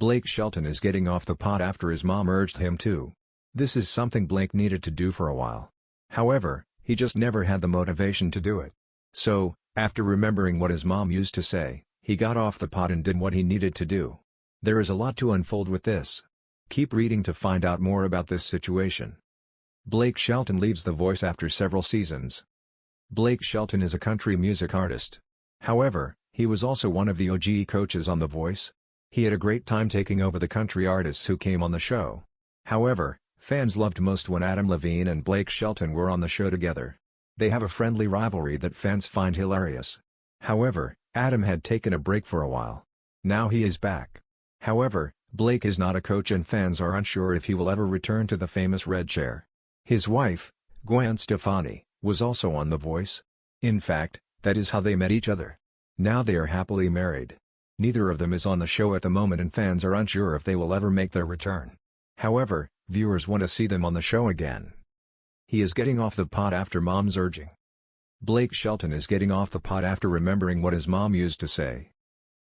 Blake Shelton is getting off the pot after his mom urged him to. This is something Blake needed to do for a while. However, he just never had the motivation to do it. So, after remembering what his mom used to say, he got off the pot and did what he needed to do. There is a lot to unfold with this. Keep reading to find out more about this situation. Blake Shelton leaves The Voice after several seasons. Blake Shelton is a country music artist. However, he was also one of the OG coaches on The Voice. He had a great time taking over the country artists who came on the show. However, fans loved most when Adam Levine and Blake Shelton were on the show together. They have a friendly rivalry that fans find hilarious. However, Adam had taken a break for a while. Now he is back. However, Blake is not a coach and fans are unsure if he will ever return to the famous red chair. His wife, Gwen Stefani, was also on The Voice. In fact, that is how they met each other. Now they are happily married. Neither of them is on the show at the moment and fans are unsure if they will ever make their return. However, viewers want to see them on the show again. He is getting off the pot after mom's urging. Blake Shelton is getting off the pot after remembering what his mom used to say.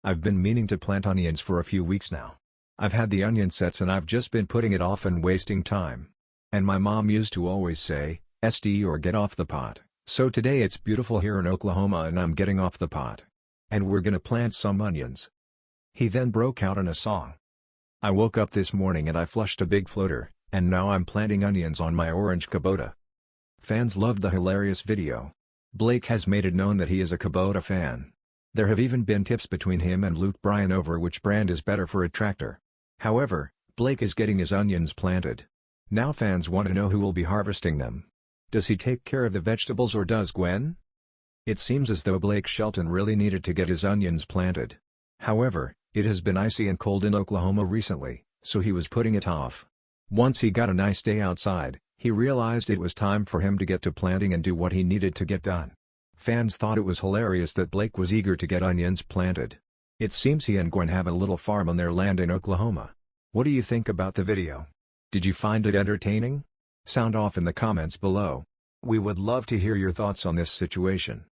I've been meaning to plant onions for a few weeks now. I've had the onion sets and I've just been putting it off and wasting time. And my mom used to always say, "SD or get off the pot." So today it's beautiful here in Oklahoma and I'm getting off the pot. And we're gonna plant some onions. He then broke out in a song. I woke up this morning and I flushed a big floater, and now I'm planting onions on my orange Kubota. Fans loved the hilarious video. Blake has made it known that he is a Kubota fan. There have even been tips between him and Luke Bryan over which brand is better for a tractor. However, Blake is getting his onions planted. Now fans want to know who will be harvesting them. Does he take care of the vegetables or does Gwen? It seems as though Blake Shelton really needed to get his onions planted. However, it has been icy and cold in Oklahoma recently, so he was putting it off. Once he got a nice day outside, he realized it was time for him to get to planting and do what he needed to get done. Fans thought it was hilarious that Blake was eager to get onions planted. It seems he and Gwen have a little farm on their land in Oklahoma. What do you think about the video? Did you find it entertaining? Sound off in the comments below. We would love to hear your thoughts on this situation.